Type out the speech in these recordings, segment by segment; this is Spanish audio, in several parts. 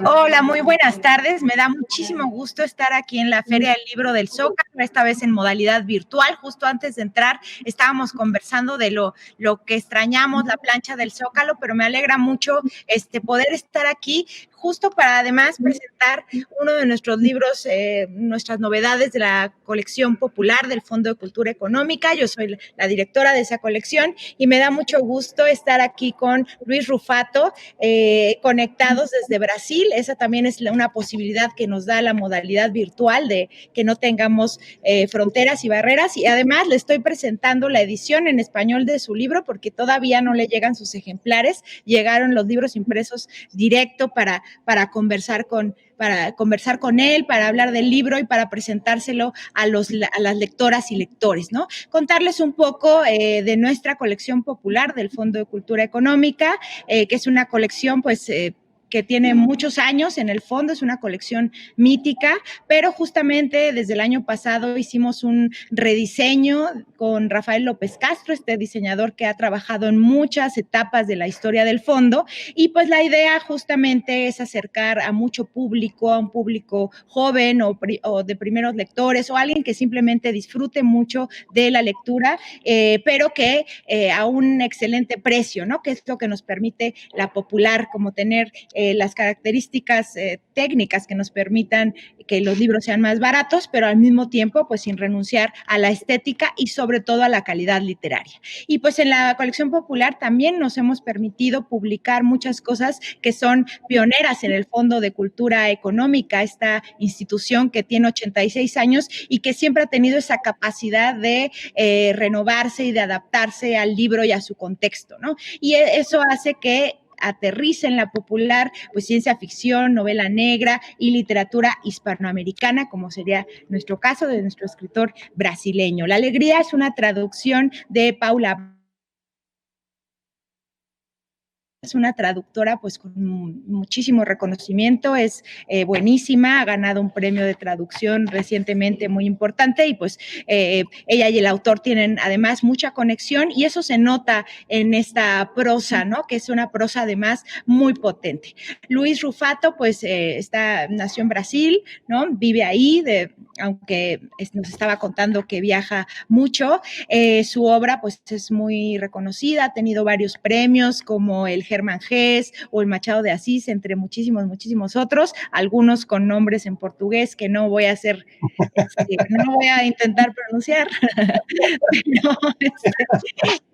Hola, muy buenas tardes. Me da muchísimo gusto estar aquí en la Feria del Libro del Zócalo, esta vez en modalidad virtual. Justo antes de entrar estábamos conversando de lo que extrañamos, la plancha del Zócalo, pero me alegra mucho poder estar aquí justo para además presentar uno de nuestros libros, nuestras novedades de la colección popular del Fondo de Cultura Económica. Yo soy la directora de esa colección y me da mucho gusto estar aquí con Luis Rufato, conectados desde Brasil. Esa también es una posibilidad que nos da la modalidad virtual de que no tengamos fronteras y barreras. Y además le estoy presentando la edición en español de su libro porque todavía no le llegan sus ejemplares. Llegaron los libros impresos directo para conversar con él, para hablar del libro y para presentárselo a las lectoras y lectores, ¿no? Contarles un poco de nuestra colección popular del Fondo de Cultura Económica, que es una colección, pues, que tiene muchos años en el fondo, es una colección mítica, pero justamente desde el año pasado hicimos un rediseño con Rafael López Castro, este diseñador que ha trabajado en muchas etapas de la historia del fondo, y pues la idea justamente es acercar a mucho público, a un público joven o de primeros lectores o alguien que simplemente disfrute mucho de la lectura, pero que a un excelente precio, ¿no? Que es lo que nos permite la popular, como tener las características técnicas que nos permitan que los libros sean más baratos, pero al mismo tiempo, pues sin renunciar a la estética y sobre todo a la calidad literaria. Y pues en la colección popular también nos hemos permitido publicar muchas cosas que son pioneras en el Fondo de Cultura Económica, esta institución que tiene 86 años y que siempre ha tenido esa capacidad de renovarse y de adaptarse al libro y a su contexto, ¿no? Y eso hace que aterriza en la popular, pues ciencia ficción, novela negra y literatura hispanoamericana, como sería nuestro caso de nuestro escritor brasileño. La alegría es una traducción de Paula. Es una traductora pues con muchísimo reconocimiento, es buenísima, ha ganado un premio de traducción recientemente muy importante y pues ella y el autor tienen además mucha conexión y eso se nota en esta prosa, ¿no? Que es una prosa además muy potente. Luis Rufato pues nació en Brasil, ¿no? Vive ahí, aunque nos estaba contando que viaja mucho. Su obra pues es muy reconocida, ha tenido varios premios como el Germán Gess o el Machado de Asís, entre muchísimos otros, algunos con nombres en portugués que no voy a hacer, no voy a intentar pronunciar. Pero,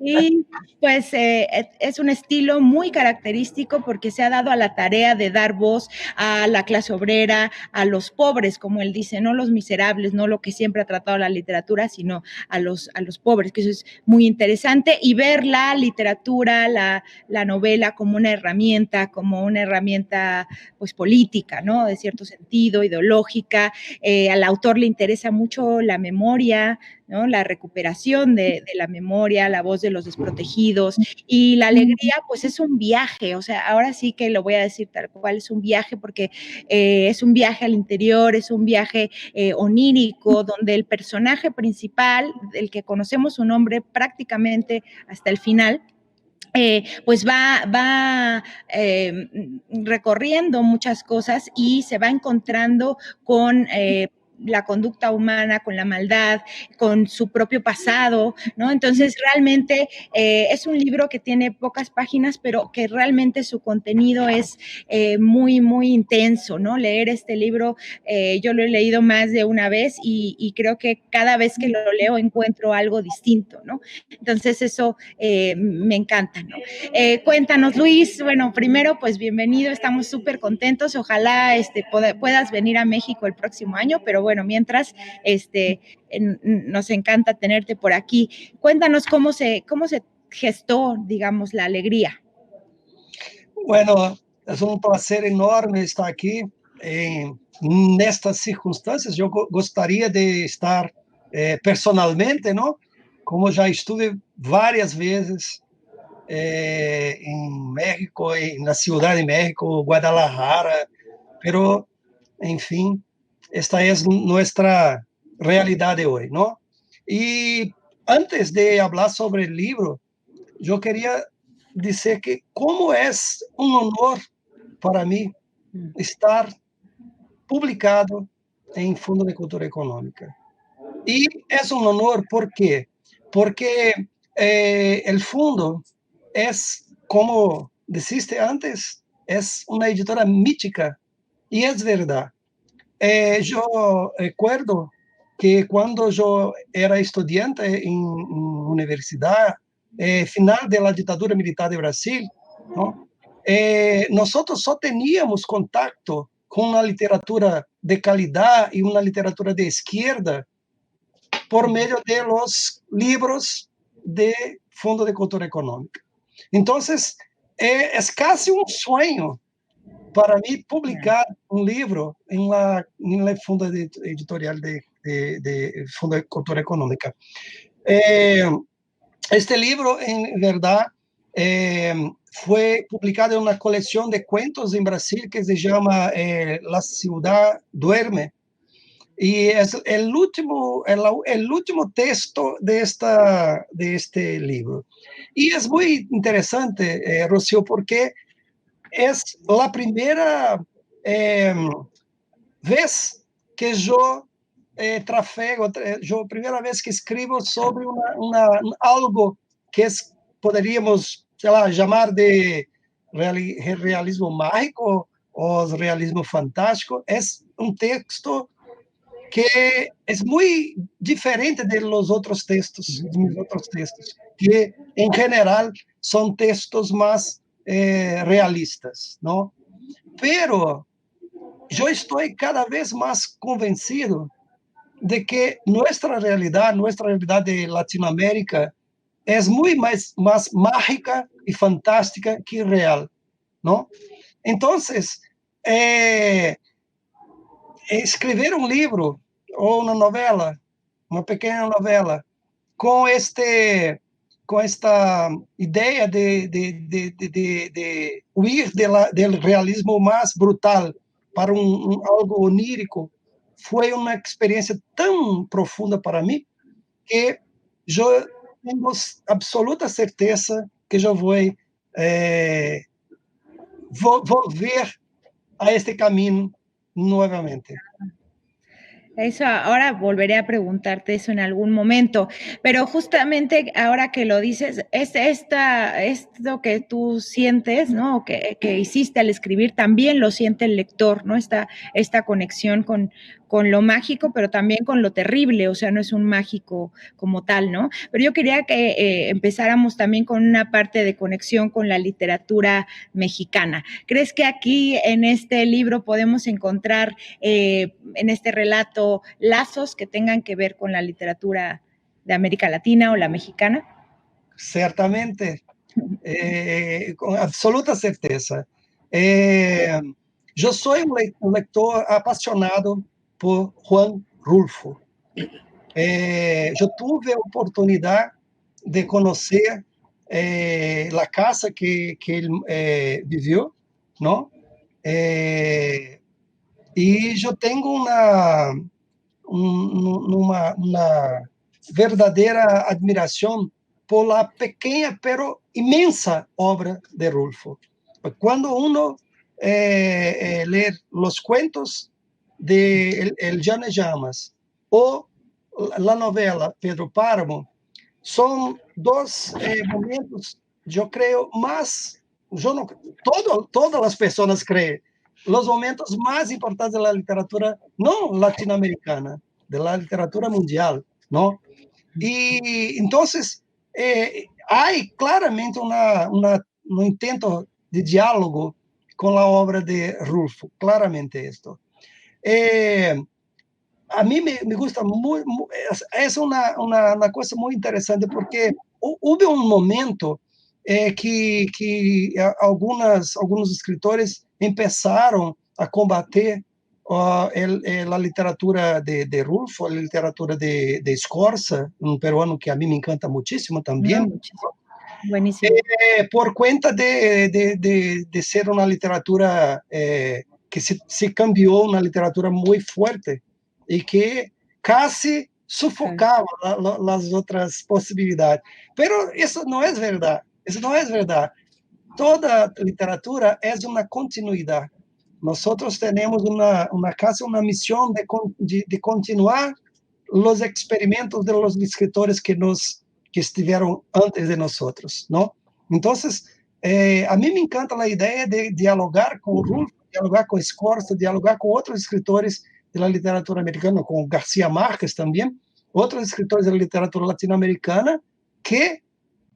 y pues es un estilo muy característico porque se ha dado a la tarea de dar voz a la clase obrera, a los pobres, como él dice, no los miserables, no lo que siempre ha tratado la literatura, sino a los pobres, que eso es muy interesante, y ver la literatura, la novela como una herramienta pues política, ¿no? De cierto sentido, ideológica. Al autor le interesa mucho la memoria, ¿no? La recuperación de la memoria, la voz de los desprotegidos y la alegría, pues es un viaje, o sea, ahora sí que lo voy a decir tal cual, es un viaje porque es un viaje al interior, es un viaje onírico, donde el personaje principal, el que conocemos su nombre prácticamente hasta el final, pues va recorriendo muchas cosas y se va encontrando con la conducta humana, con la maldad, con su propio pasado, ¿no? Entonces, realmente es un libro que tiene pocas páginas, pero que realmente su contenido es muy intenso, ¿no? Leer este libro, yo lo he leído más de una vez y creo que cada vez que lo leo encuentro algo distinto, ¿no? Entonces, eso me encanta, ¿no? Cuéntanos, Luis, bueno, primero, pues bienvenido, estamos súper contentos, ojalá puedas venir a México el próximo año, pero bueno, mientras, nos encanta tenerte por aquí. Cuéntanos cómo se gestó, digamos, la alegría. Bueno, es un placer enorme estar aquí. En estas circunstancias, yo gostaria de estar personalmente, ¿no? Como já estuve várias vezes em México, na Ciudad de México, Guadalajara, pero, enfim, esta é nossa realidade hoje, ¿no? E antes de falar sobre o livro, eu queria dizer que como é um honor para mí estar publicado en Fondo de Cultura Económica. Y es un honor, ¿por qué? Porque el fondo es, como dijiste antes, es una editora mítica, y es verdad. Yo recuerdo que cuando yo era estudiante en universidad, final de la dictadura militar de Brasil, ¿no? Nosotros só teníamos contacto con una literatura de calidad y una literatura de izquierda por medio de los libros de Fondo de Cultura Económica. Entonces, es casi un sueño para mí publicar un libro en la Fundo Editorial de Fondo de Cultura Económica. Este libro, en verdad, fue publicado en una colección de cuentos en Brasil que se llama La Ciudad Duerme, y es el último texto de este libro. Y es muy interesante, Rocío, porque es la primera vez que yo trafego, primera vez que escribo sobre algo que poderíamos, sei lá, llamar de realismo mágico o realismo fantástico. Es un texto que es muy diferente de los otros textos, de mis otros textos, que en general son textos más realistas, ¿no? Pero yo estoy cada vez más convencido de que nuestra realidad de Latinoamérica, es muy más mágica y fantástica que real, ¿no? Entonces, escrever un libro o una novela, una pequeña novela, con esta idea de huir del realismo más brutal para algo onírico, fue una experiencia tan profunda para mí que yo tengo absoluta certeza que yo voy volver a este camino nuevamente. Eso ahora volveré a preguntarte eso en algún momento, pero justamente ahora que lo dices, es esto que tú sientes, ¿no? Que hiciste al escribir, también lo siente el lector, ¿no? Esta conexión con lo mágico, pero también con lo terrible, o sea, no es un mágico como tal, ¿no? Pero yo quería que empezáramos también con una parte de conexión con la literatura mexicana. ¿Crees que aquí en este libro podemos encontrar, en este relato, lazos que tengan que ver con la literatura de América Latina o la mexicana? Certamente, con absoluta certeza. Yo soy un lector apasionado por Juan Rulfo. Yo tuve a oportunidad de conocer la casa que él vivió, ¿no? Y yo tengo una verdadera admiración por la pequeña pero inmensa obra de Rulfo. Cuando uno lee los cuentos de El Llano de Llamas o la novela Pedro Páramo, son dos momentos, yo creo, más, todas las personas creen, los momentos más importantes de la literatura, no latinoamericana, de la literatura mundial, ¿no? Y entonces hay claramente un intento de diálogo con la obra de Rulfo, claramente esto. A mí me gusta muy, es una cosa muy interesante porque hubo un momento que algunos escritores empezaron a combater la literatura de Rulfo, la literatura de Scorza, un peruano que a mí me encanta muchísimo No, también, muchísimo. Buenísimo. por cuenta de ser una literatura que se cambió, una literatura muy fuerte y que casi sufocaba las otras posibilidades. Pero eso no es verdad, eso no es verdad. toda literatura es una continuidad. Nosotros tenemos casi una misión de continuar los experimentos de los escritores que estuvieron antes de nosotros, ¿no? Entonces, a mí me encanta la idea de dialogar con Rulfo, dialogar con Scorza, dialogar con otros escritores de la literatura americana, con García Márquez también, otros escritores de la literatura latinoamericana que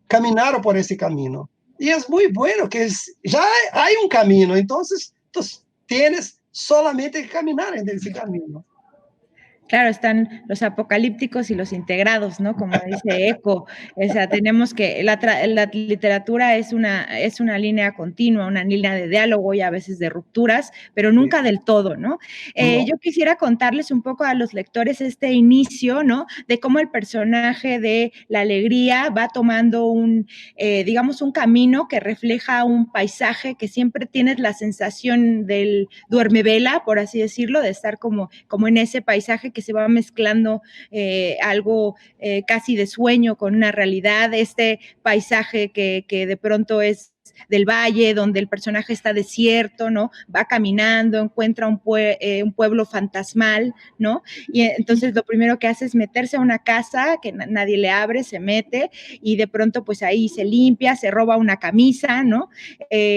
caminaron por ese camino. Y es muy bueno que ya hay un camino, entonces tú tienes solamente que caminar en ese camino. Claro, están los apocalípticos y los integrados, ¿no? Como dice Eco, o sea, tenemos que, la literatura es una línea continua, una línea de diálogo y a veces de rupturas, pero nunca del todo, ¿no? No. Yo quisiera contarles un poco a los lectores este inicio, ¿no? De cómo el personaje de la alegría va tomando digamos, un camino que refleja un paisaje que siempre tienes la sensación del duermevela, por así decirlo, de estar como en ese paisaje que se va mezclando algo casi de sueño con una realidad, este paisaje que de pronto es del valle, donde el personaje está desierto, ¿no? Va caminando, encuentra un pueblo fantasmal, ¿no? Y entonces lo primero que hace es meterse a una casa que nadie le abre, se mete y de pronto pues ahí se limpia, se roba una camisa, ¿no?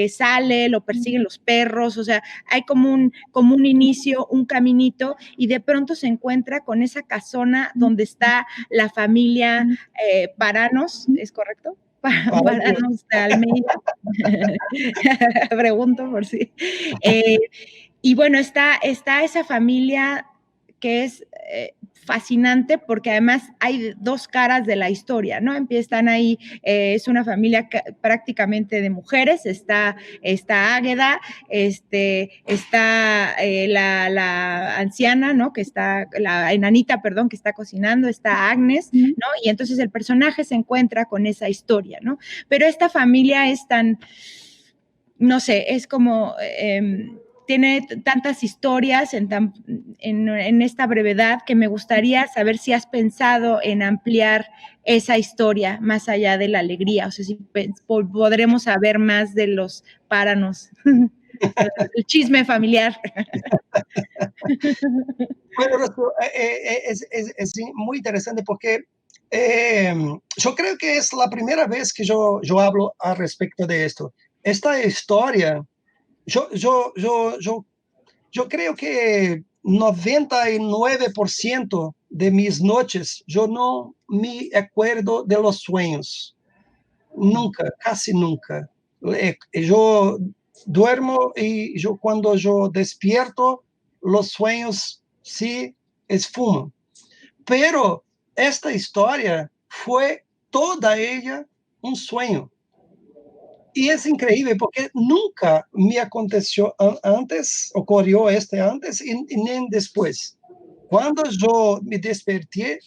Sale, lo persiguen los perros, o sea, hay como un inicio, un caminito y de pronto se encuentra con esa casona donde está la familia Paranos, ¿es correcto? Paranos de Almeida. Pregunto por si. Y bueno, está esa familia que es fascinante porque además hay dos caras de la historia, ¿no? Empiezan ahí, es una familia prácticamente de mujeres, está Águeda, está la anciana, ¿no? Que está, la enanita, perdón, que está cocinando, está Agnes, ¿no? Y entonces el personaje se encuentra con esa historia, ¿no? Pero esta familia es tan, no sé, es como... tiene tantas historias en esta brevedad que me gustaría saber si has pensado en ampliar esa historia más allá de la alegría, o sea, si podremos saber más de los páranos, el chisme familiar. Bueno, es muy interesante porque yo creo que es la primera vez que yo hablo al respecto de esto. Esta historia, yo creo que 99% de mis noches yo no me acuerdo de los sueños. Nunca, casi nunca. Yo duermo y cuando yo despierto, los sueños sí esfuman. Pero esta historia fue toda ella un sueño. Y es increíble porque nunca me aconteció antes, ocurrió antes y ni después. Cuando yo me desperté,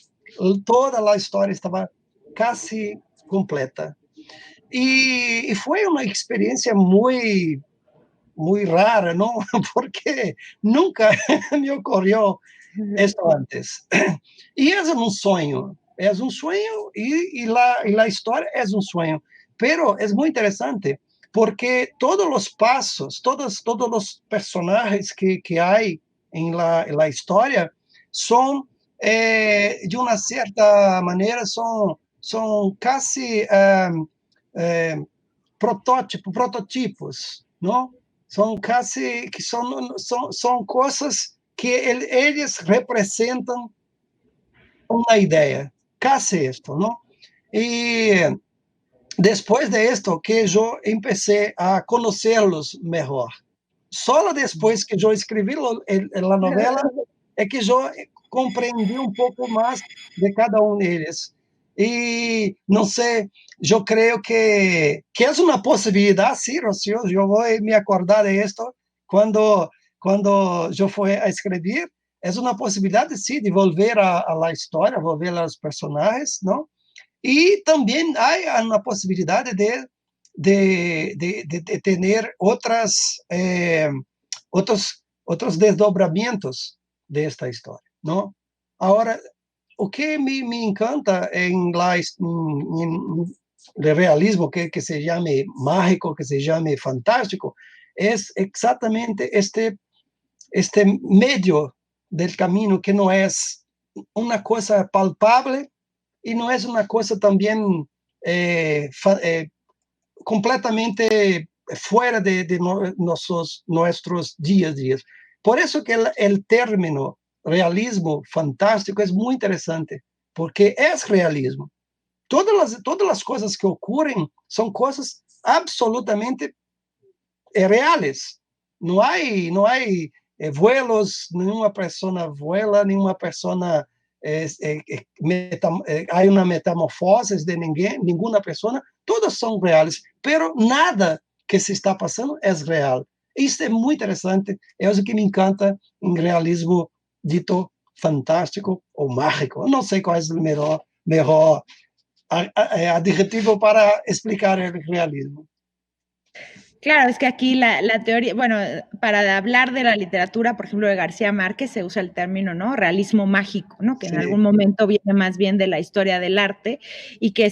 toda la historia estaba casi completa. Y fue una experiencia muy, muy rara, ¿no? Porque nunca me ocurrió esto antes. Y es un sueño y la historia es un sueño. Pero es muy interesante porque todos los pasos, todos los personajes que hay en la historia son, de una cierta manera, son casi prototipos, ¿no? Son casi, que son cosas que ellos representan una idea, casi esto, ¿no? Y después de esto que yo empecé a conocerlos mejor. Solo después que yo escribí la novela es que yo comprendí un poco más de cada uno de ellos. Y no sé, yo creo que es una posibilidad, sí, Rocío, yo voy a me acordar de esto cuando yo fui a escribir. Es una posibilidad, sí, de volver a la historia, volver a los personajes, ¿no? Y también hay una posibilidad de tener otros desdobramientos de esta historia, ¿no? Ahora, o que me encanta de realismo, que se llame mágico, que se llame fantástico, es exactamente este medio del camino que no es una cosa palpable y no es una cosa también completamente fuera de nuestros días. Por eso que el término realismo fantástico es muy interesante, porque es realismo. Todas las cosas que ocurren son cosas absolutamente reales. No hay vuelos, nenhuma persona vuela, nenhuma persona hay uma metamorfose de ninguém, nenhuma pessoa, todas são reais, pero nada que se está passando é real. Isso é muito interessante, é o que me encanta em realismo dito fantástico ou mágico. Eu não sei qual é o melhor adjetivo para explicar o realismo. Claro, es que aquí la teoría, bueno, para hablar de la literatura, por ejemplo, de García Márquez, se usa el término, ¿no? Realismo mágico, ¿no? Que en algún momento viene más bien de la historia del arte y que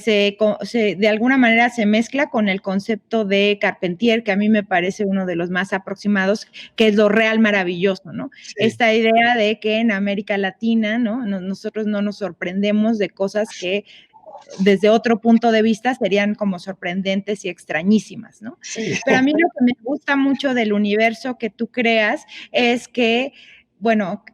de alguna manera se mezcla con el concepto de Carpentier, que a mí me parece uno de los más aproximados, que es lo real maravilloso, ¿no? Sí. Esta idea de que en América Latina, ¿no? Nosotros no nos sorprendemos de cosas que desde otro punto de vista serían como sorprendentes y extrañísimas, ¿no? Sí. Pero a mí lo que me gusta mucho del universo que tú creas es que, bueno,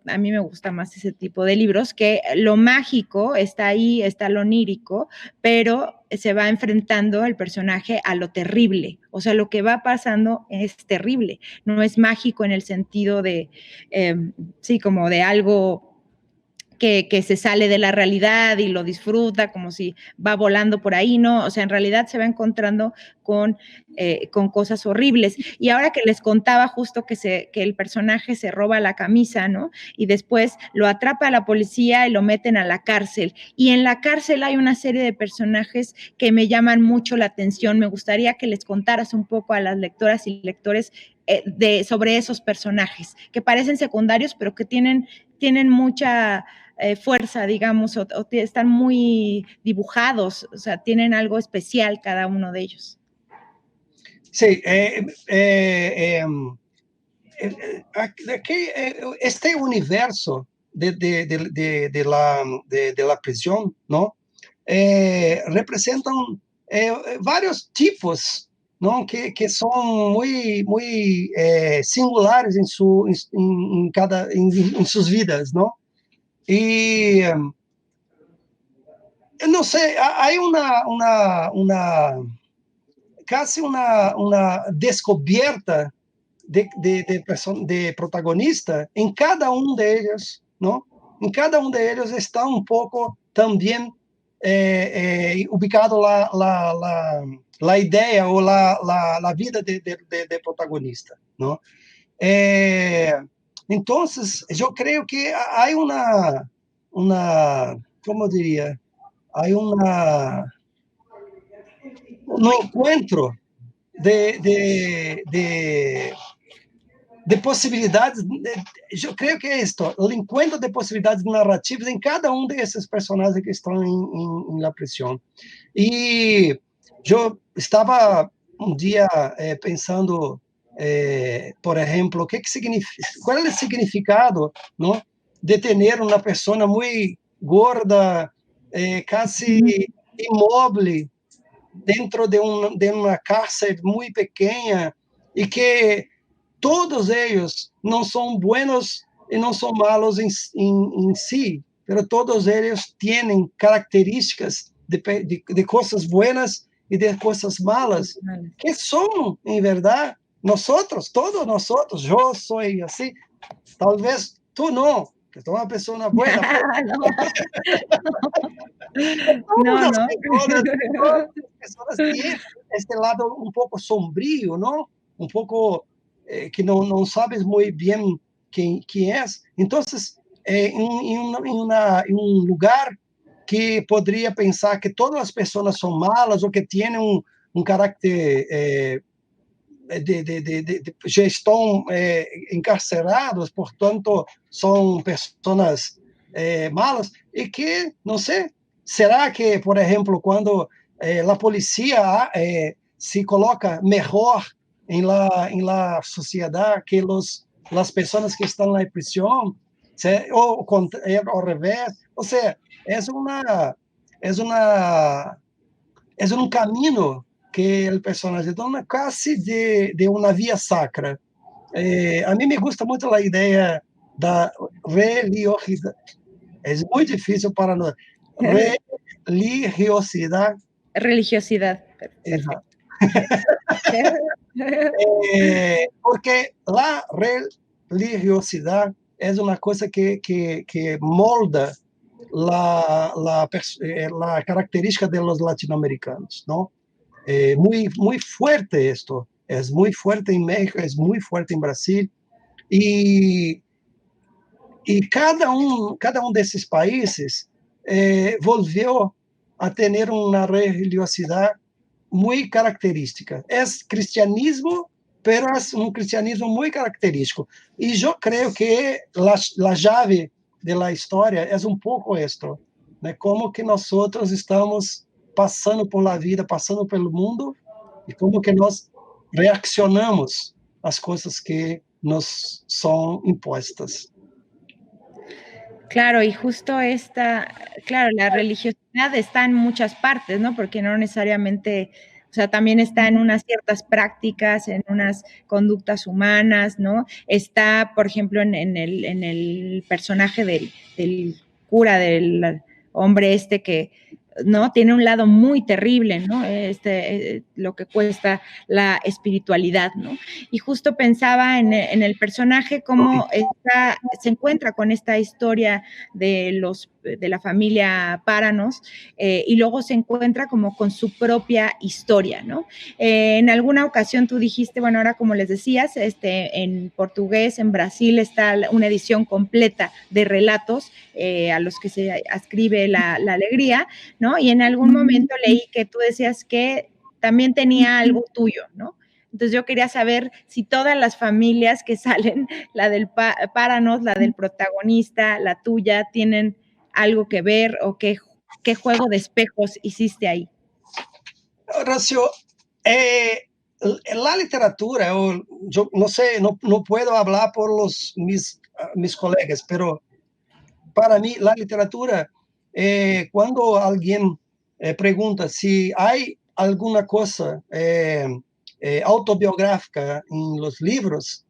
a mí me gusta más ese tipo de libros, que lo mágico está ahí, está lo onírico, pero se va enfrentando el personaje a lo terrible, o sea, lo que va pasando es terrible, no es mágico en el sentido de, sí, como de algo que se sale de la realidad y lo disfruta como si va volando por ahí, ¿no? O sea, en realidad se va encontrando con cosas horribles. Y ahora que les contaba justo que el personaje se roba la camisa, ¿no? Y después lo atrapa a la policía y lo meten a la cárcel. Y en la cárcel hay una serie de personajes que me llaman mucho la atención. Me gustaría que les contaras un poco a las lectoras y lectores sobre esos personajes, que parecen secundarios, pero que tienen mucha fuerza, digamos, o están muy dibujados, o sea, tienen algo especial cada uno de ellos. Sí, este universo de la prisión, ¿no? Representan varios tipos, ¿no? Que son muy singulares en sus vidas, ¿no? Y no sé, hay casi una descubierta de protagonista en cada uno de ellos, ¿no? En cada uno de ellos está un poco también ubicado la idea o la vida de protagonista, ¿no? Entonces, yo creo que hay ¿cómo diría? Hay un encuentro de possibilidades. Eu creio que é isto, o encontro de possibilidades narrativas em cada um desses personagens que estão em La Prisión. E eu estava um dia pensando, por exemplo, o que significa, qual é o significado, não, de ter uma pessoa muito gorda, quase imóvel, dentro de uma cárcel muito pequena, e que todos eles não são buenos e não são malos em si, mas todos eles têm características de coisas buenas e de coisas malas, que são, em verdade, todos nós, eu sou assim, talvez tu não, que tu é uma pessoa buena. No. Todas as pessoas têm este lado um pouco sombrio, não? Um pouco que não sabes muito bem quem é. Então, em um lugar que poderia pensar que todas as pessoas são malas ou que têm um caráter já estão encarcerados, portanto, são pessoas malas, e que, não sei, será que, por exemplo, quando la policía se coloca mejor en la sociedad que las personas que están en la prisión, o al revés. O sea, es es una, es un camino que el personaje toma casi de una vía sacra. A mí me gusta mucho la idea da religiosidad. Es muy difícil para nosotros. Religiosidad. Religiosidad, Exacto. perfecto. Porque la religiosidad es una cosa que molda la característica de los latinoamericanos, ¿no? Muy fuerte esto, es muy fuerte en México, es muy fuerte en Brasil, y, y cada un de esos países volvió a tener una religiosidad muy característica. Es cristianismo, pero es un cristianismo muy característico. Y yo creo que la llave de la historia es un poco esto, ¿no? Como que nosotros estamos pasando por la vida, pasando pelo mundo, y como que nós reaccionamos às coisas que nos son impuestas. Claro, y justo esta, claro, la religiosidad está en muchas partes, ¿no? Porque no necesariamente, o sea, también está en unas ciertas prácticas, en unas conductas humanas, ¿no? Está, por ejemplo, en el personaje del cura, del hombre este que, ¿no? Tiene un lado muy terrible, ¿no? Lo que cuesta la espiritualidad, ¿no? Y justo pensaba en el personaje cómo se encuentra con esta historia de la familia Páranos, y luego se encuentra como con su propia historia, ¿no? En alguna ocasión tú dijiste, bueno, ahora como les decías, en portugués, en Brasil está una edición completa de relatos a los que se ascribe la alegría, ¿no? Y en algún momento leí que tú decías que también tenía algo tuyo, ¿no? Entonces yo quería saber si todas las familias que salen, la del Páranos, la del protagonista, la tuya, tienen algo que ver o qué juego de espejos hiciste ahí. Horacio, la literatura, yo no sé, no puedo hablar por mis colegas, pero para mí la literatura, cuando alguien pregunta si hay alguna cosa autobiográfica en los libros,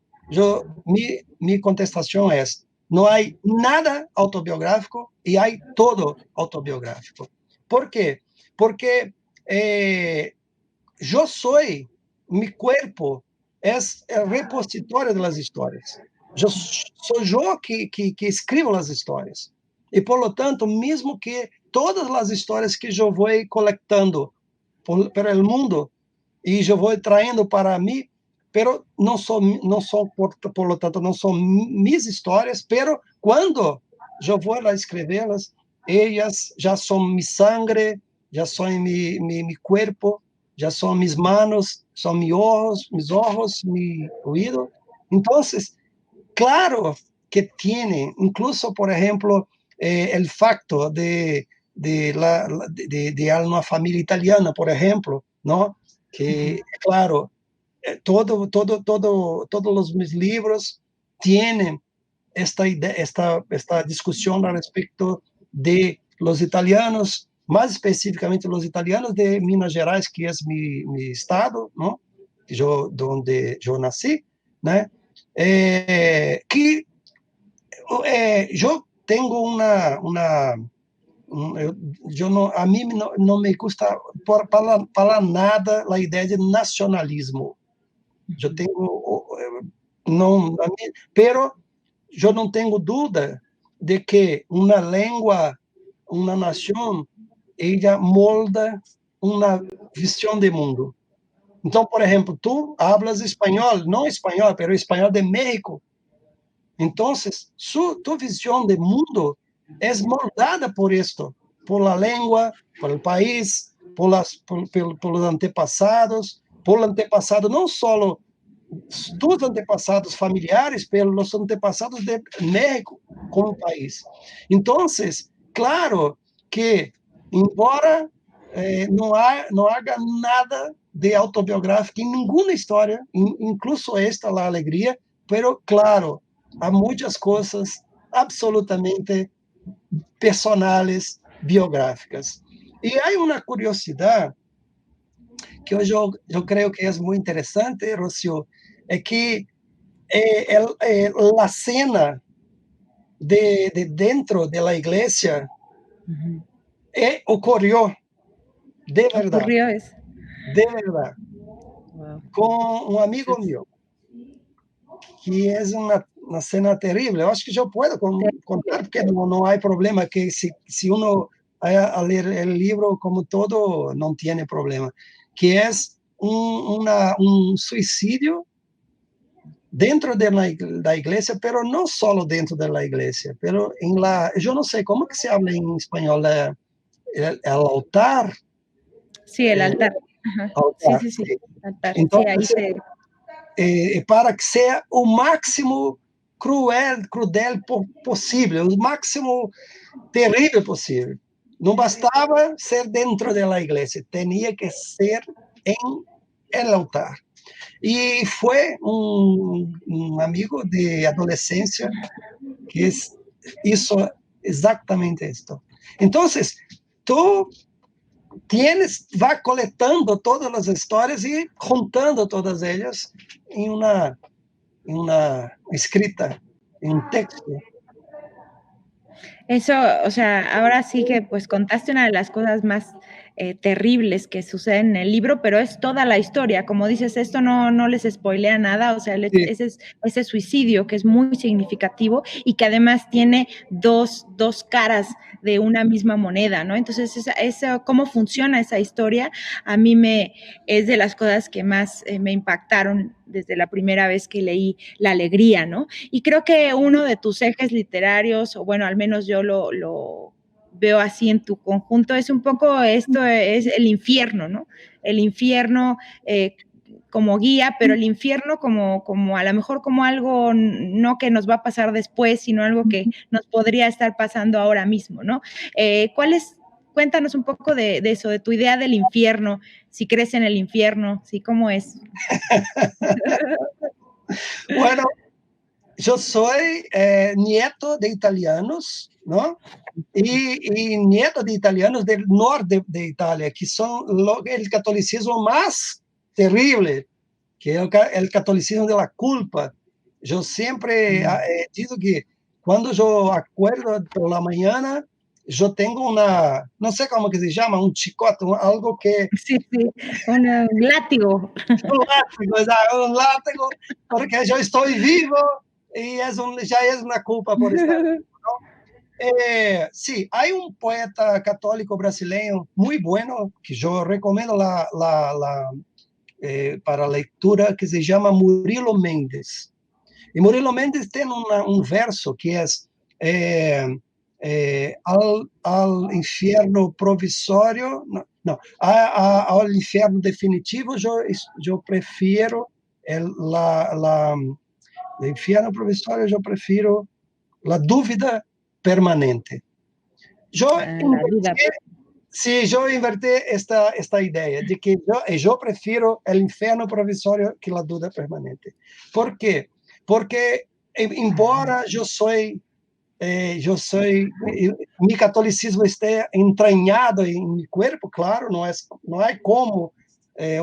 mi contestación es, no hay nada autobiográfico y hay todo autobiográfico. ¿Por qué? Porque yo soy, mi cuerpo es el repositorio de las historias. Sou eu que escrevo as histórias. E, por lo tanto, mesmo que todas as histórias que eu vou coletando por el mundo e eu vou traindo para mim, pero não são por lo tanto, não são minhas histórias, pero quando eu vou lá escrevê-las, elas já são mi sangre, já são mi cuerpo, já são mis manos, são mis ojos, mi oído. Então, claro que tiene, incluso, por ejemplo, el facto de una familia italiana, por ejemplo, ¿no? Que, claro, todos los mis libros tienen esta idea, esta discusión al respecto de los italianos, más específicamente los italianos de Minas Gerais, que es mi estado, ¿no? Donde yo nací, ¿no? Que yo tengo yo no, a mí no me gusta para nada la idea de nacionalismo. Yo tengo, no, pero yo no tengo duda de que una lengua, una nación, ella molda una visión de mundo. Entonces, por ejemplo, tú hablas español, no español, pero español de México. Entonces, tu visión de mundo es moldada por esto, por la lengua, por el país, por los antepasados, por el antepasado, no solo tus antepasados familiares, pero los antepasados de México como país. Entonces, claro que, embora não haga nada de autobiográfico em nenhuma história, incluso esta, La Alegria, pero claro, há muitas coisas absolutamente personales, biográficas. E há uma curiosidade que eu creio que é muito interessante, Rocio, é que a cena de dentro de la iglesia ocorreu de verdade, Ocurrió eso. de verdade, Wow. com um amigo meu, que é uma cena terrível. Eu acho que eu posso contar, porque não há problema, que se uno a ler o livro como todo, não tem problema, que é suicídio dentro da igreja, pero não só dentro da igreja, pero eu não sei como que se habla em espanhol, el altar. Sí, el altar. Ajá. Altar, Sí. sí. Altar. Então, Sí, ahí se... para que seja o máximo crudel possível, o máximo terrível possível. Não bastava ser dentro da igreja, tinha que ser em el altar. E foi um amigo de adolescência que hizo exatamente isto. Então, tu vai coletando todas as histórias e juntando todas elas em uma escrita, em um texto. Eso, o sea, ahora sí que pues contaste una de las cosas más terribles que suceden en el libro, pero es toda la historia. Como dices, esto no les spoilea nada, o sea, Sí. ese suicidio que es muy significativo y que además tiene dos caras de una misma moneda, ¿no? Entonces, cómo funciona esa historia, a mí es de las cosas que más me impactaron desde la primera vez que leí La Alegría, ¿no? Y creo que uno de tus ejes literarios, o bueno, al menos yo lo veo así en tu conjunto, es un poco esto, es el infierno, ¿no? El infierno como guía, pero el infierno como a lo mejor como algo no que nos va a pasar después, sino algo que nos podría estar pasando ahora mismo, ¿no? Cuéntanos un poco de eso, de tu idea del infierno, si crees en el infierno, ¿sí? ¿Cómo es? Bueno, yo soy nieto de italianos, ¿no? Y nieto de italianos del norte de Italia, que son el catolicismo más terrible, que es el catolicismo de la culpa. Yo siempre he dicho que cuando yo acuerdo por la mañana, yo tengo no sé cómo que se llama, un chicote, algo que... Sí, un látigo. Un látigo, porque yo estoy vivo y ya es una culpa por estar vivo, ¿no? Sí, hay un poeta católico brasileño muy bueno que yo recomiendo para lectura, que se llama Murilo Mendes. Y Murilo Mendes tiene un verso que es al infierno provisorio, no, al infierno definitivo yo prefiero el infierno provisorio, yo prefiero la dúvida permanente. Yo invertí esta idea de que yo prefiero el infierno provisorio que la duda permanente. ¿Por qué? Porque, embora mi catolicismo esté entranhado en mi cuerpo, claro, no hay como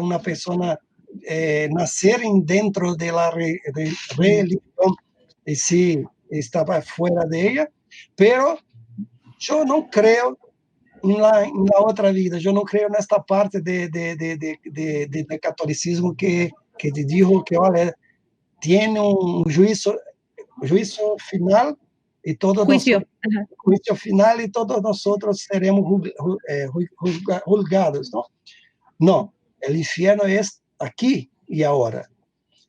una persona nacer dentro de la religión y si estaba fuera de ella, pero yo no creo en la otra vida, yo no creo en esta parte de catolicismo que te dijo que, olha, tiene un juicio final y todos Juicio. nosotros, juicio final y todos nosotros seremos juzgados, ¿no? No, el infierno es aquí y ahora.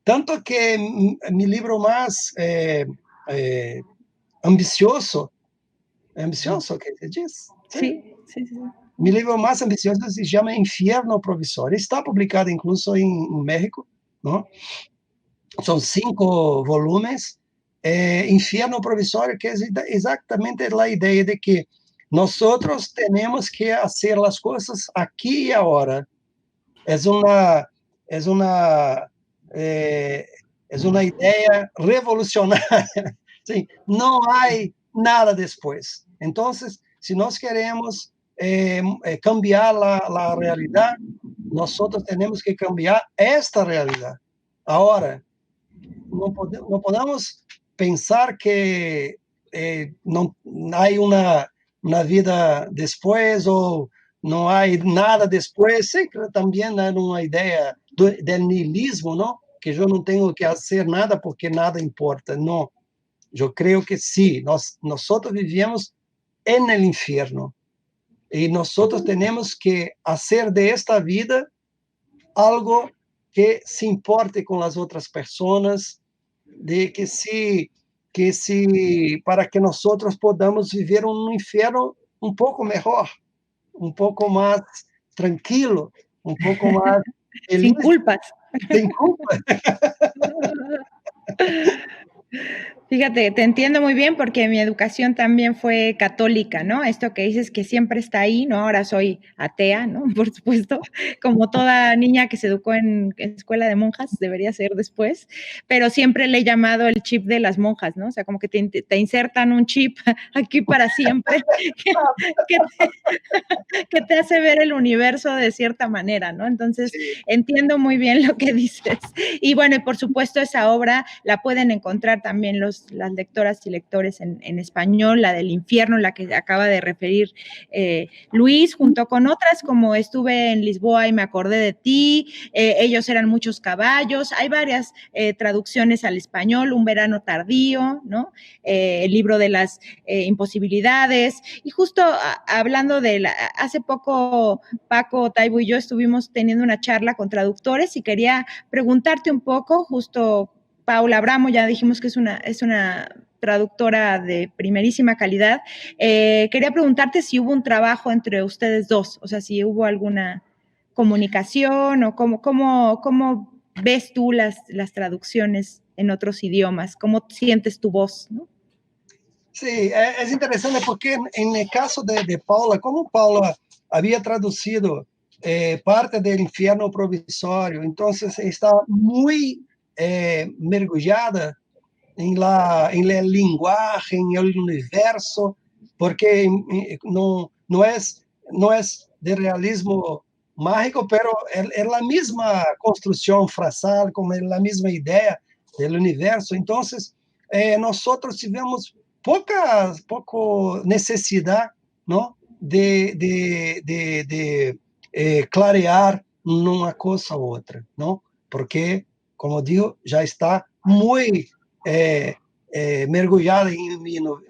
Tanto que mi libro más ambicioso, ¿qué se dice? Sí. Mi libro más ambicioso se llama Infierno Provisorio. Está publicado incluso en México, ¿no? Son 5 volúmenes. Infierno Provisorio, que es exactamente la idea de que Nosotros tenemos que hacer las cosas aquí y ahora. Es una, es una, eh, es una idea revolucionaria. Sí, no hay nada después. Entonces, si nos queremos cambiar la realidad, nosotros tenemos que cambiar esta realidad. Ahora, no podemos pensar que no hay una vida después o no hay nada después. Sí, que también hay una idea del nihilismo, ¿no? Que yo no tengo que hacer nada porque nada importa. No, yo creo que sí, nosotros vivimos en el infierno y nosotros tenemos que hacer de esta vida algo que se importe con las otras personas, de que se para que nosotros podamos vivir un infierno un poco mejor, un poco más tranquilo, un poco más feliz, Sin culpas. sin culpa. Fíjate, te entiendo muy bien porque mi educación también fue católica, ¿no? Esto que dices que siempre está ahí, ¿no? Ahora soy atea, ¿no? Por supuesto, como toda niña que se educó en escuela de monjas, debería ser después, pero siempre le he llamado el chip de las monjas, ¿no? O sea, como que te insertan un chip aquí para siempre que te, que te hace ver el universo de cierta manera, ¿no? Entonces, Sí. entiendo muy bien lo que dices. Y bueno, y por supuesto, esa obra la pueden encontrar también las lectoras y lectores en español, la del infierno, la que acaba de referir Luis, junto con otras como Estuve en Lisboa y me acordé de ti, Ellos eran muchos caballos, hay varias traducciones al español, Un verano tardío, ¿no? El libro de las imposibilidades, y justo hablando hace poco Paco, Taibo y yo estuvimos teniendo una charla con traductores y quería preguntarte un poco, justo Paula Abramo, ya dijimos que es una traductora de primerísima calidad. Quería preguntarte si hubo un trabajo entre ustedes dos, o sea, si hubo alguna comunicación o cómo ves tú las traducciones en otros idiomas, cómo sientes tu voz, ¿no? Sí, es interesante porque en el caso de Paula, como Paula había traducido parte del infierno provisorio, entonces está muy mergulhada en el lenguaje, en el universo, porque no es de realismo mágico, pero es la misma construcción frasal, como es la misma idea del universo. Entonces, nosotros tivemos poco necesidad, ¿no? de clarear una cosa u otra, ¿no? Porque, como digo, ya está muy mergulhada em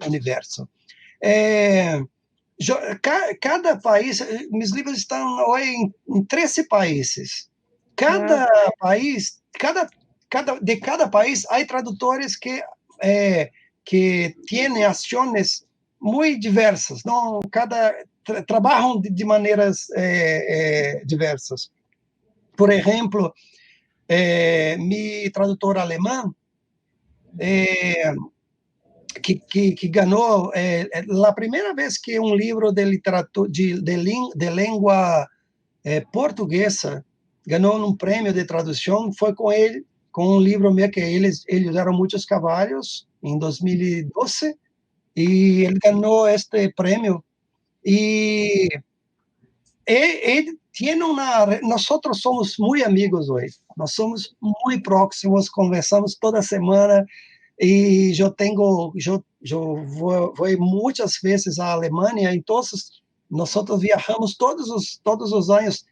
universo. Cada país, meus livros estão em 13 países. Wow. Cada país, de cada país, há tradutores que têm ações muito diversas, não? Trabalham de maneiras diversas. Por exemplo, mi tradutor alemão, que ganhou a primeira vez que um livro de literatura de língua portuguesa ganhou um prêmio de tradução foi com ele, com um livro meu que eles eram muitos cavalhos em 2012 e ele ganhou este prêmio e ele tem nós somos muito amigos hoje, nós somos muito próximos, conversamos toda semana. E eu vou muitas vezes à Alemanha, então nós viajamos todos os anos,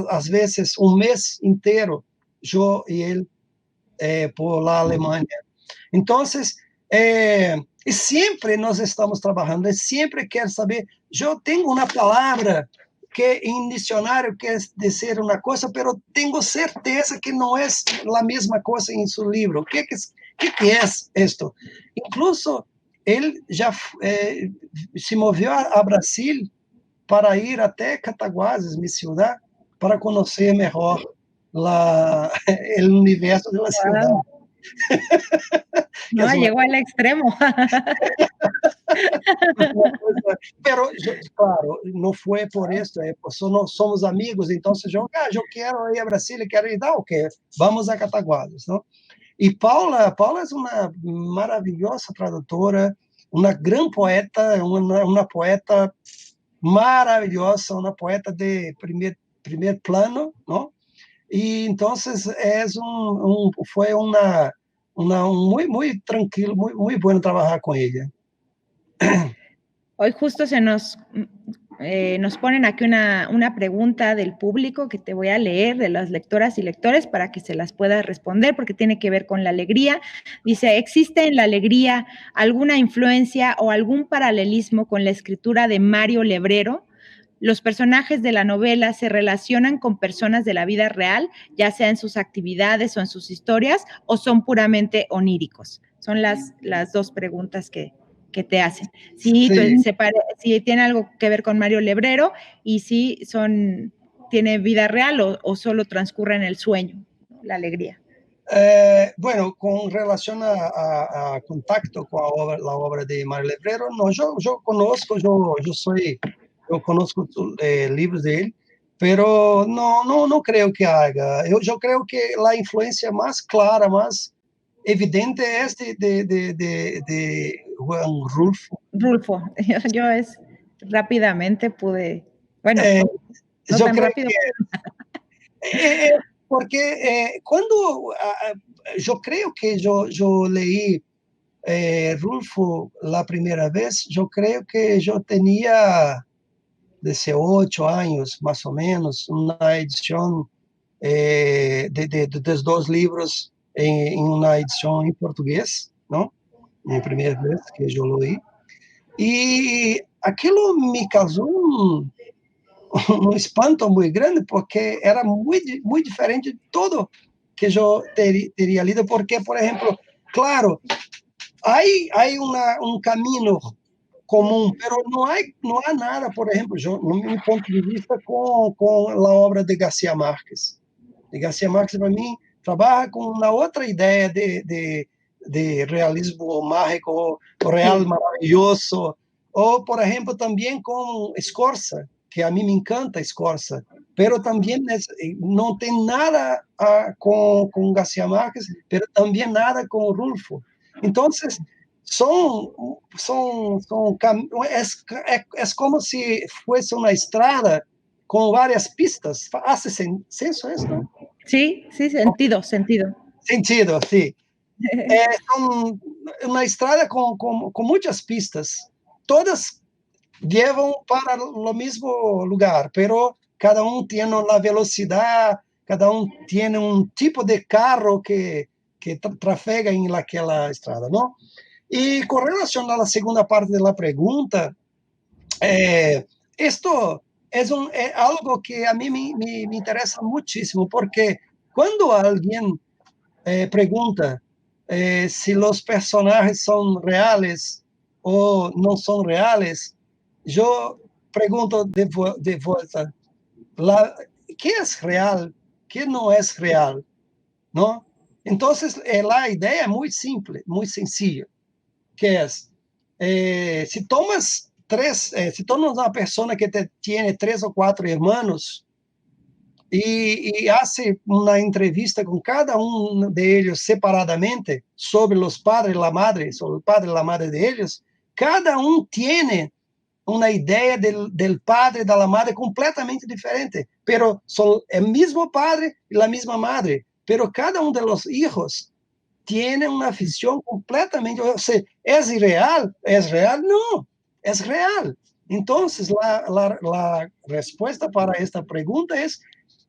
às vezes um mês inteiro, eu e ele, por lá Alemanha. Então, e sempre nós estamos trabalhando, e sempre quero saber, eu tenho uma palavra que em dicionário quer dizer uma coisa, mas tenho certeza que não é a mesma coisa em seu livro. O que é isto? Incluso ele já se moveu a Brasil para ir até Cataguases, minha cidade, para conhecer melhor o universo da cidade. Wow. que No, es una llegó al extremo. pero, claro, não foi por isso, pues somos amigos, então eu quero ir a Brasília, quero ir, ok, vamos a Cataguases, não? E Paula é uma maravilhosa tradutora, uma grande poeta, uma poeta maravilhosa, uma poeta de primeiro plano, não? E então foi muito tranquilo, muito bom trabalhar com ele. Hoy justo nos ponen aquí una pregunta del público que te voy a leer de las lectoras y lectores para que se las puedas responder porque tiene que ver con la alegría. Dice, ¿existe en la alegría alguna influencia o algún paralelismo con la escritura de Mario Lebrero? ¿Los personajes de la novela se relacionan con personas de la vida real, ya sea en sus actividades o en sus historias, o son puramente oníricos? Son las dos preguntas que te hacen. Si tiene algo que ver con Mario Lebrero y si tiene vida real o solo transcurre en el sueño, la alegría. Bueno, con relación a contacto con la obra de Mario Lebrero, no, yo conozco, yo conozco libros de él, pero no creo que haga. Yo creo que la influencia más clara, más evidente es de Juan Rulfo. Rulfo, yo rápidamente pude, bueno, no tan rápido. Porque cuando yo creo que yo leí Rulfo la primera vez, yo creo que yo tenía 18 años, más o menos, una edición de dos libros en una edición en portugués, ¿no? La primera vez que yo lo leí. Y aquilo me causó un espanto muy grande, porque era muy diferente de todo que yo teria lido, porque, por ejemplo, claro, hay un camino común, pero no hay nada, por ejemplo, mi punto de vista, con la obra de García Márquez. De García Márquez, para mí, trabaja con una otra idea de realismo mágico, real maravilloso, o, por ejemplo, también con Scorza, que a mí me encanta Scorza, pero también no tiene nada con García Márquez, pero también nada con Rulfo. Entonces, es como si fuese una estrada con varias pistas. ¿Hace senso esto? Sí, sentido. Sentido, sí. Una estrada con muchas pistas. Todas llevan para lo mismo lugar, pero cada uno tiene la velocidad, cada uno tiene un tipo de carro que trafega en aquella estrada, ¿no? Y con relación a la segunda parte de la pregunta, esto es algo que a mí me interesa muchísimo, porque cuando alguien pregunta si los personajes son reales o no son reales, yo pregunto de vuelta, ¿qué es real? ¿Qué no es real? ¿No? Entonces, la idea es muy simple, muy sencilla, que es, si tomas una persona que tiene 3 o 4 hermanos y hace una entrevista con cada uno de ellos separadamente sobre los padres y la madre, sobre el padre y la madre de ellos, cada uno tiene una idea del padre y de la madre completamente diferente, pero son el mismo padre y la misma madre, pero cada uno de los hijos tiene una afición completamente, o sea, ¿es irreal? ¿Es real? No, es real. Entonces, la respuesta para esta pregunta es,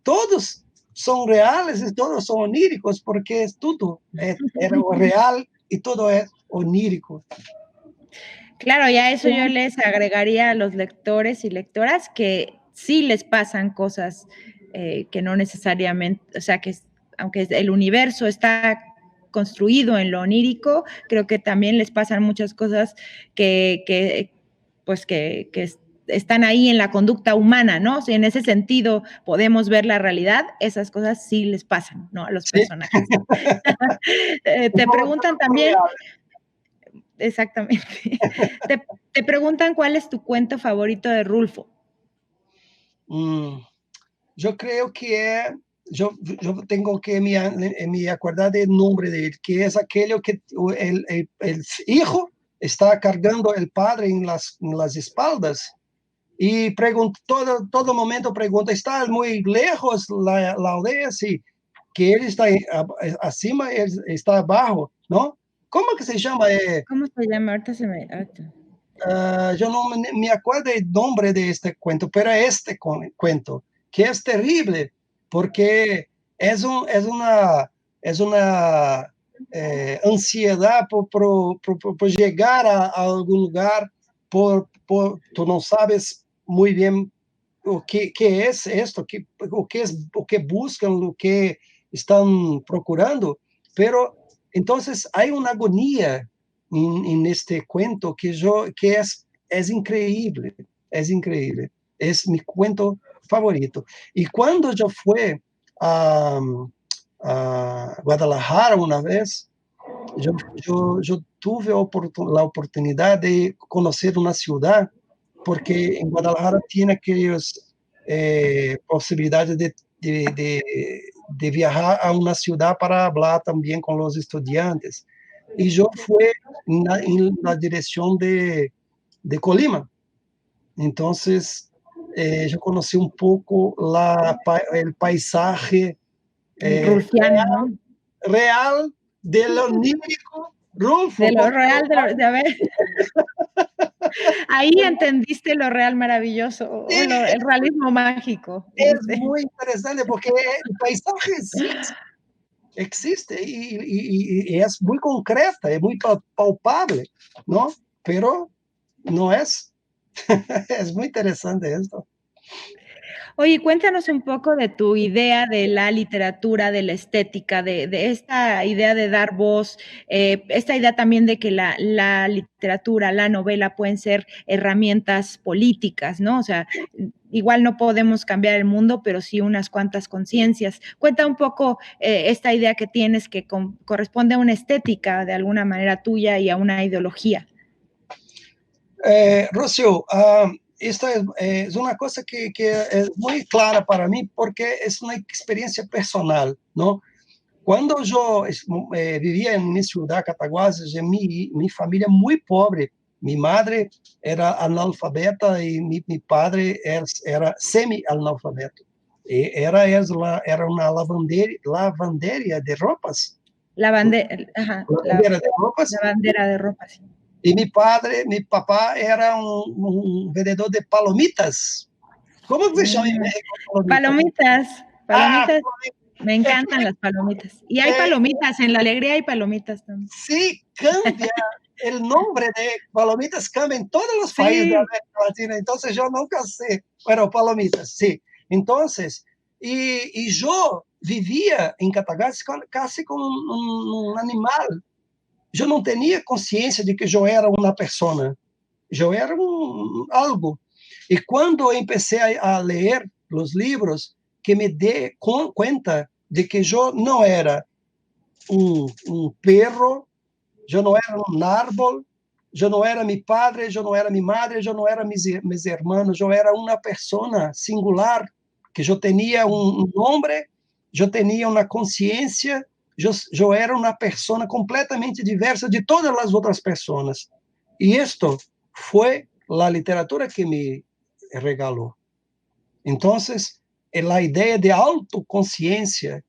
todos son reales y todos son oníricos, porque todo es real y todo es onírico. Claro, y a eso yo les agregaría a los lectores y lectoras que sí les pasan cosas que no necesariamente, o sea, que aunque el universo está construido en lo onírico, creo que también les pasan muchas cosas que están ahí en la conducta humana, ¿no? Si en ese sentido podemos ver la realidad, esas cosas sí les pasan, ¿no? A los Sí. personajes. Te preguntan también, exactamente, te preguntan cuál es tu cuento favorito de Rulfo. Yo creo que yo tengo que me acordar del nombre de él, que es aquello que el hijo está cargando el padre en las espaldas y todo momento pregunta, ¿está muy lejos la aldea? Sí, que él está acima, él está abajo, ¿no? ¿Cómo que se llama? ¿Cómo se llama? Ahorita se me... Yo no me acuerdo el nombre de este cuento, pero este cuento, que es terrible, porque es una ansiedad por llegar a algún lugar, tú no sabes muy bien o qué es esto, o que buscan, lo que están procurando, pero entonces hay una agonía en este cuento que es increíble, es mi cuento favorito. Y cuando yo fui a, a Guadalajara una vez, yo tuve la oportunidad de conocer una ciudad, porque en Guadalajara tiene aquellas posibilidades de viajar a una ciudad para hablar también con los estudiantes. Y yo fui en la dirección de Colima. Entonces, yo conocí un poco el paisaje Rulfiano, ¿no? real de lo onírico, Rulfo. De lo real, de a ver. Ahí entendiste lo real maravilloso, o el realismo mágico. Es muy interesante porque el paisaje existe y es muy concreta, es muy palpable, ¿no? Pero no es. Es muy interesante esto. Oye, cuéntanos un poco de tu idea de la literatura, de la estética, de esta idea de dar voz, esta idea también de que la literatura, la novela pueden ser herramientas políticas, ¿no? O sea, igual no podemos cambiar el mundo, pero sí unas cuantas conciencias. Cuenta un poco esta idea que tienes que corresponde a una estética de alguna manera tuya y a una ideología. Rocío, esta es una cosa que es muy clara para mí porque es una experiencia personal, ¿no? Cuando yo vivía en mi ciudad, Cataguases, mi familia muy pobre. Mi madre era analfabeta y mi padre era semi-analfabeto. Era una lavandería de ropas. Ajá, Lavandería de ropas. lavandera de ropa, sí. Y mi papá era un vendedor de palomitas. ¿Cómo se llama en México? Palomitas, palomitas. Me Eh, encantan las palomitas. Y hay palomitas, en la alegría hay palomitas también. Sí, cambia. El nombre de palomitas cambia en todos los países de América Latina. Entonces yo nunca sé. Bueno, palomitas, sí. Entonces, y yo vivía en Cataguases casi como un animal. Yo no tenía conciencia de que yo era una persona. Yo era algo. Y cuando empecé a leer los libros, que me di cuenta de que yo no era un perro, yo no era un árbol, yo no era mi padre, yo no era mi madre, yo no era mis hermanos, yo era una persona singular, que yo tenía un nombre, yo tenía una conciencia, yo era una persona completamente diversa de todas las otras personas. Y esto fue la literatura que me regaló. Entonces, la idea de autoconciencia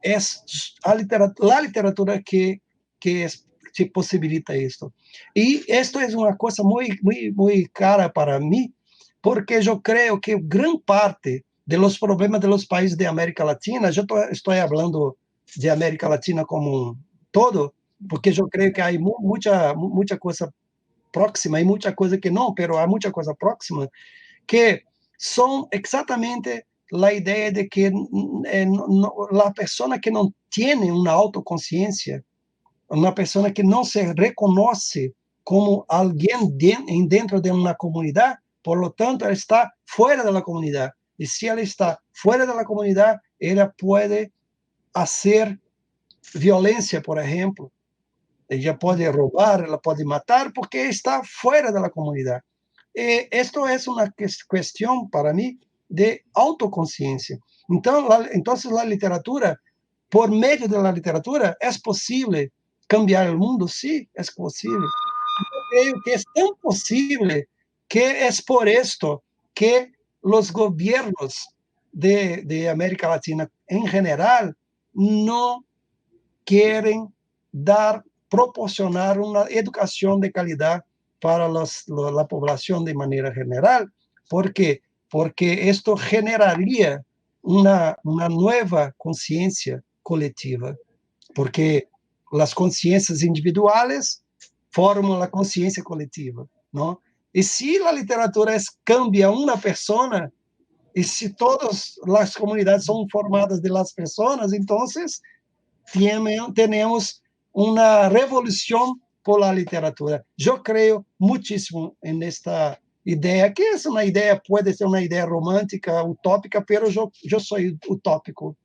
es la literatura que te posibilita esto. Y esto es una cosa muy cara para mí, porque yo creo que gran parte de los problemas de los países de América Latina, yo estoy hablando de América Latina como un todo, porque yo creo que hay mucha cosa próxima y mucha cosa que no, pero hay mucha cosa próxima, que son exactamente la idea de que la persona que no tiene una autoconciencia, una persona que no se reconoce como alguien dentro de una comunidad, por lo tanto, ela está fuera de la comunidad. Y si ela está fuera de la comunidad, ella puede hacer violencia, por ejemplo. Ella puede robar, ela pode matar, porque está fuera de la comunidad. Esto es una cuestión para mí de autoconciencia. Entonces, la literatura, por medio de la literatura, ¿es posible cambiar el mundo? Sí, es posible. Yo creo que es tan posible que es por esto que los gobiernos de América Latina en general no quieren proporcionar una educación de calidad para la población de manera general. ¿Por qué? Porque esto generaría una nueva conciencia colectiva, porque las conciencias individuales forman la conciencia colectiva, ¿no? Y si la literatura cambia una persona, y si todas las comunidades son formadas de las personas, entonces tenemos una revolución por la literatura. Yo creo muchísimo en esta idea, que es una idea, puede ser una idea romántica, utópica, pero yo soy utópico.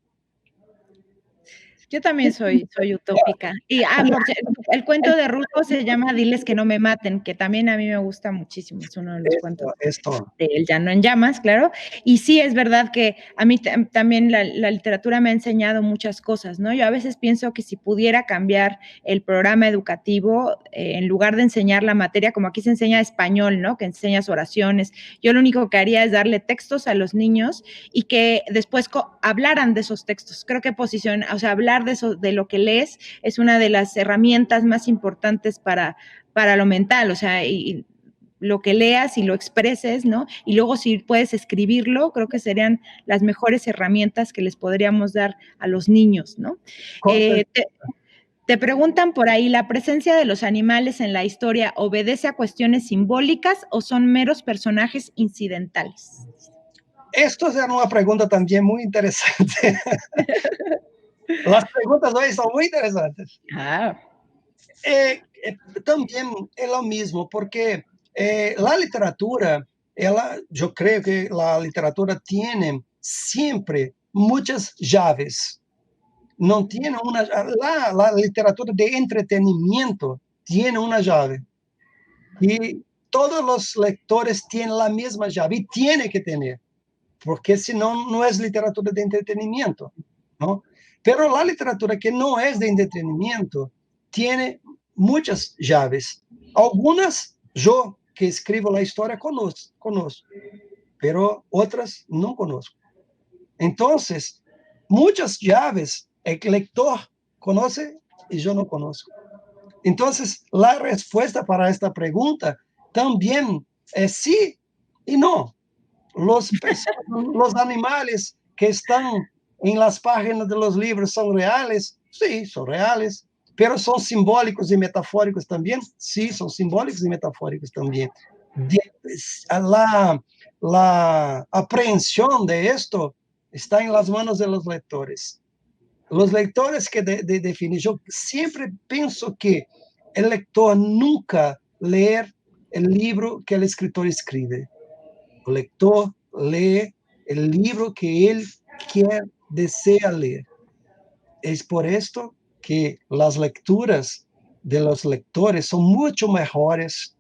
Yo también soy utópica. Y, por cierto, el cuento de Rulfo se llama Diles que no me maten, que también a mí me gusta muchísimo. Es uno de los cuentos Esto. de El Llano en Llamas, claro. Y sí, es verdad que a mí también la literatura me ha enseñado muchas cosas, ¿no? Yo a veces pienso que si pudiera cambiar el programa educativo, en lugar de enseñar la materia, como aquí se enseña español, ¿no? Que enseñas oraciones, yo lo único que haría es darle textos a los niños y que después hablaran de esos textos. Creo que o sea, hablar de eso, de lo que lees, es una de las herramientas más importantes para lo mental, o sea, y lo que leas y lo expreses, ¿no? Y luego si puedes escribirlo, creo que serían las mejores herramientas que les podríamos dar a los niños, ¿no? Te preguntan por ahí, ¿la presencia de los animales en la historia obedece a cuestiones simbólicas o son meros personajes incidentales? Esto es una pregunta también muy interesante. Las preguntas hoy son muy interesantes. Ah. También es lo mismo, porque la literatura, yo creo que la literatura tiene siempre muchas llaves. No tiene la literatura de entretenimiento tiene una llave. Y todos los lectores tienen la misma llave y tiene que tener, porque si no, no es literatura de entretenimiento, ¿no? Pero la literatura que no es de entretenimiento tiene muchas llaves. Algunas, yo que escribo la historia, conozco, pero otras no conozco. Entonces, muchas llaves el lector conoce y yo no conozco. Entonces, la respuesta para esta pregunta también es sí y no. Los animales que están en las páginas de los libros son reales, sí, son reales, pero son simbólicos y metafóricos también, sí, son simbólicos y metafóricos también. La aprehensión de esto está en las manos de los lectores. Los lectores que definen, yo siempre pienso que el lector nunca lee el libro que el escritor escribe. El lector lee el libro que él desea leer. Es por esto que las lecturas de los lectores son mucho mejores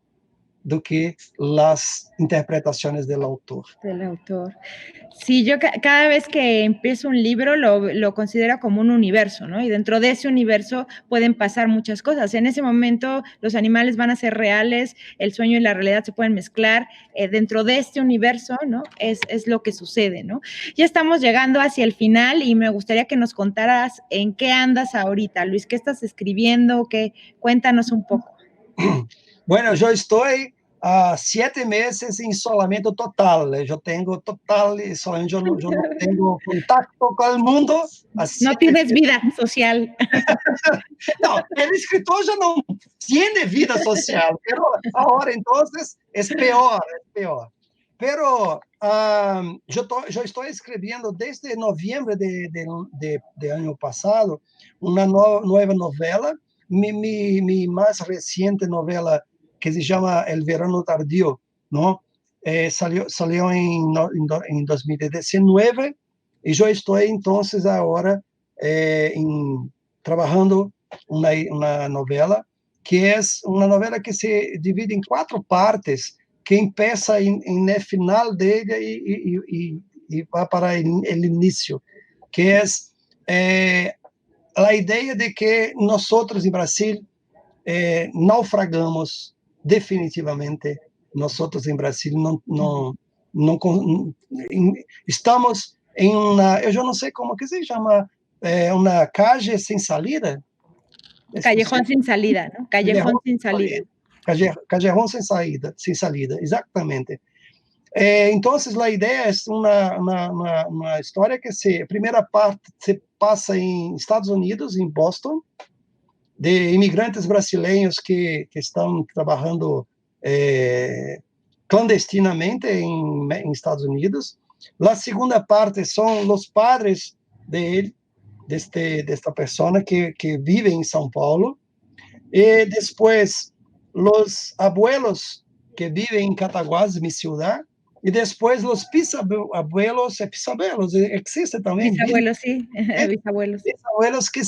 do que las interpretaciones del autor. Del autor. Sí, yo cada vez que empiezo un libro lo considero como un universo, ¿no? Y dentro de ese universo pueden pasar muchas cosas. En ese momento los animales van a ser reales, el sueño y la realidad se pueden mezclar. Dentro de este universo, ¿no? Es lo que sucede, ¿no? Ya estamos llegando hacia el final y me gustaría que nos contaras en qué andas ahorita, Luis, qué estás escribiendo, cuéntanos un poco. Bueno, yo estoy a 7 meses en isolamento total. Yo tengo total isolamento, yo no tengo contacto con el mundo. No tienes vida social. No, el escritor ya no tiene vida social, pero ahora entonces es peor, es peor. Pero yo estoy escribiendo desde noviembre de año pasado una nueva novela, mi más reciente novela, que se llama El verano tardío, ¿no? salió en 2019 y yo estoy entonces ahora trabajando una novela que es una novela que se divide en 4 partes, que empieza en el final de ella y va para el inicio, que es la idea de que nosotros en Brasil naufragamos definitivamente. Nosotros en Brasil não estamos em uma, eu já não sei como que se chama, uma calle sem salida. Callejón sin salida, ¿no? Callejón sin salida. Callejón sin salida, exactamente. Entonces, la idea es una historia que primera parte se pasa en Estados Unidos, en Boston, de inmigrantes brasileños que están trabajando clandestinamente en Estados Unidos. La segunda parte son los padres de esta persona que vive en São Paulo. Y después los abuelos que viven en Cataguases, mi ciudad. Y después los bisabuelos, existe también. Bisabuelos, sí, bisabuelos. Bisabuelos que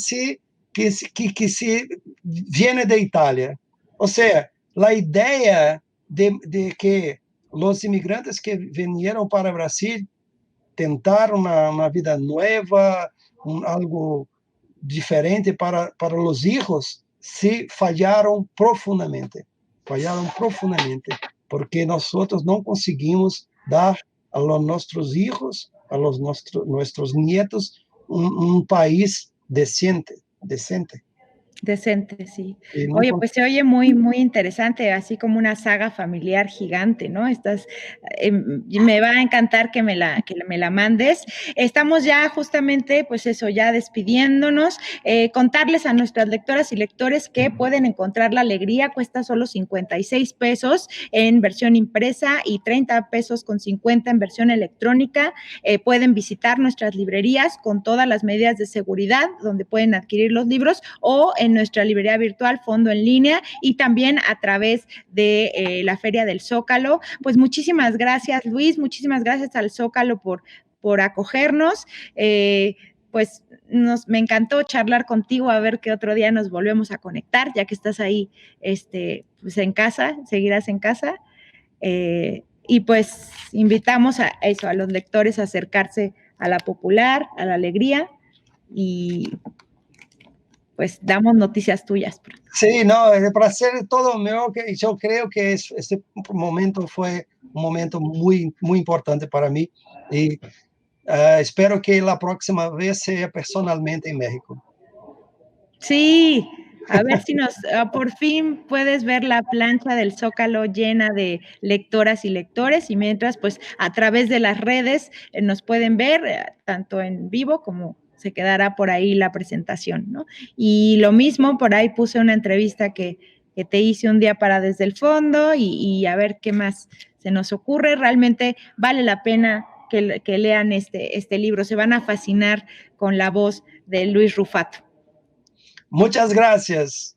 viene de Italia. O sea, la idea de que los inmigrantes que vinieron para Brasil tentaron una vida nueva, algo diferente para los hijos, sí fallaron profundamente, porque nosotros no conseguimos dar a nuestros hijos, a nuestros nietos, un país decente. Decente, sí. Oye, pues se oye muy, muy interesante, así como una saga familiar gigante, ¿no? Me va a encantar que me la mandes. Estamos ya justamente, pues eso, ya despidiéndonos. Contarles a nuestras lectoras y lectores que pueden encontrar La Alegría, cuesta solo 56 pesos en versión impresa y 30 pesos con 50 en versión electrónica. Pueden visitar nuestras librerías con todas las medidas de seguridad, donde pueden adquirir los libros, o en nuestra librería virtual Fondo en Línea, y también a través de la Feria del Zócalo. Pues muchísimas gracias, Luis, muchísimas gracias al Zócalo por acogernos. Pues me encantó charlar contigo, a ver qué otro día nos volvemos a conectar, ya que estás ahí pues en casa, seguirás en casa. Y pues invitamos a los lectores a acercarse a La Popular, a La Alegría, y pues damos noticias tuyas. Sí, no, el placer es todo mío. Yo creo que este momento fue un momento muy, muy importante para mí y espero que la próxima vez sea personalmente en México. Sí, a ver si por fin puedes ver la plancha del Zócalo llena de lectoras y lectores, y mientras, pues a través de las redes nos pueden ver tanto en vivo como se quedará por ahí la presentación, ¿no? Y lo mismo, por ahí puse una entrevista que te hice un día para Desde el Fondo, y a ver qué más se nos ocurre. Realmente vale la pena que lean este libro, se van a fascinar con la voz de Luis Rufato. Muchas gracias.